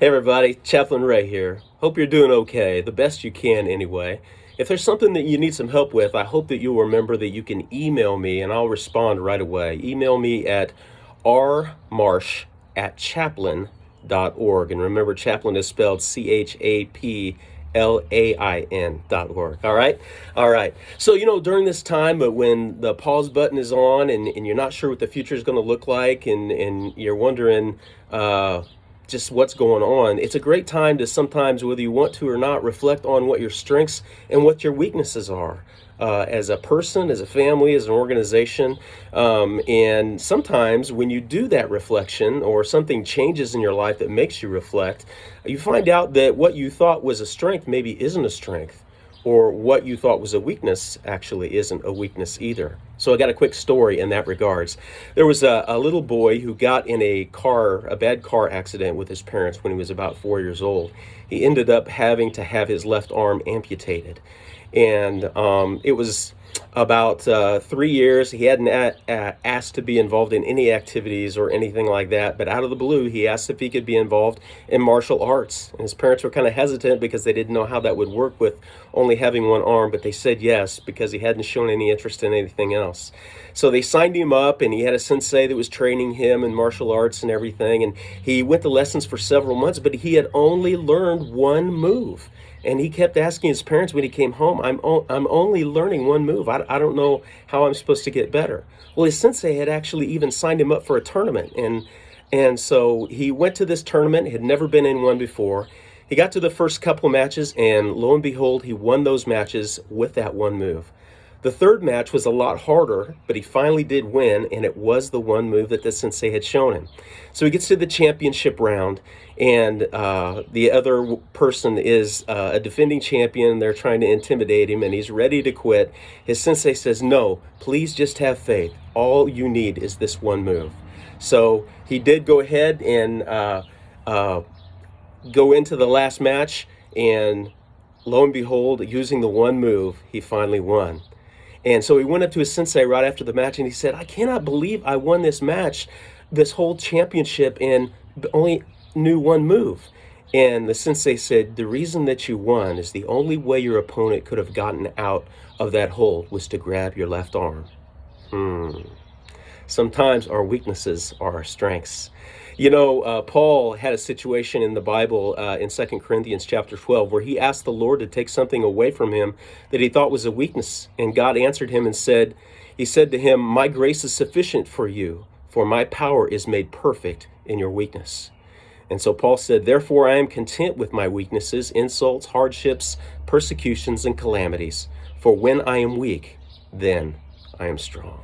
Hey everybody, Chaplain Ray here. Hope you're doing okay, the best you can anyway. If there's something that you need some help with, I hope that you'll remember that you can email me and I'll respond right away. Email me at rmarsh@chaplain.org. And remember, chaplain is spelled CHAPLAIN.org. All right? All right. So, during this time, but when the pause button is on and you're not sure what the future is going to look like and you're wondering, just what's going on, it's a great time to sometimes, whether you want to or not, reflect on what your strengths and what your weaknesses are as a person, as a family, as an organization. And sometimes when you do that reflection or something changes in your life that makes you reflect, you find out that what you thought was a strength maybe isn't a strength, or what you thought was a weakness actually isn't a weakness either. So I got a quick story in that regards. There was a little boy who got in a bad car accident with his parents when he was about 4 years old. He ended up having to have his left arm amputated. And it was about 3 years. He hadn't asked to be involved in any activities or anything like that, but out of the blue, he asked if he could be involved in martial arts. And his parents were kind of hesitant because they didn't know how that would work with only having one arm, but they said yes because he hadn't shown any interest in anything else. So they signed him up, and he had a sensei that was training him in martial arts and everything, and he went to lessons for several months, but he had only learned one move. And he kept asking his parents when he came home, I'm only learning one move. I don't know how I'm supposed to get better. Well, his sensei had actually even signed him up for a tournament. And so he went to this tournament, had never been in one before. He got to the first couple of matches, and lo and behold, he won those matches with that one move. The third match was a lot harder, but he finally did win, and it was the one move that the sensei had shown him. So he gets to the championship round, and the other person is a defending champion. They're trying to intimidate him, and he's ready to quit. His sensei says, "No, please just have faith. All you need is this one move." So he did go ahead and go into the last match, and lo and behold, using the one move, he finally won. And so he went up to his sensei right after the match and he said, "I cannot believe I won this match, this whole championship, and only knew one move." And the sensei said, "The reason that you won is the only way your opponent could have gotten out of that hold was to grab your left arm." Sometimes our weaknesses are our strengths. Paul had a situation in the Bible in 2 Corinthians chapter 12 where he asked the Lord to take something away from him that he thought was a weakness. And God answered him and he said to him, "My grace is sufficient for you, for my power is made perfect in your weakness." And so Paul said, "Therefore I am content with my weaknesses, insults, hardships, persecutions, and calamities. For when I am weak, then I am strong."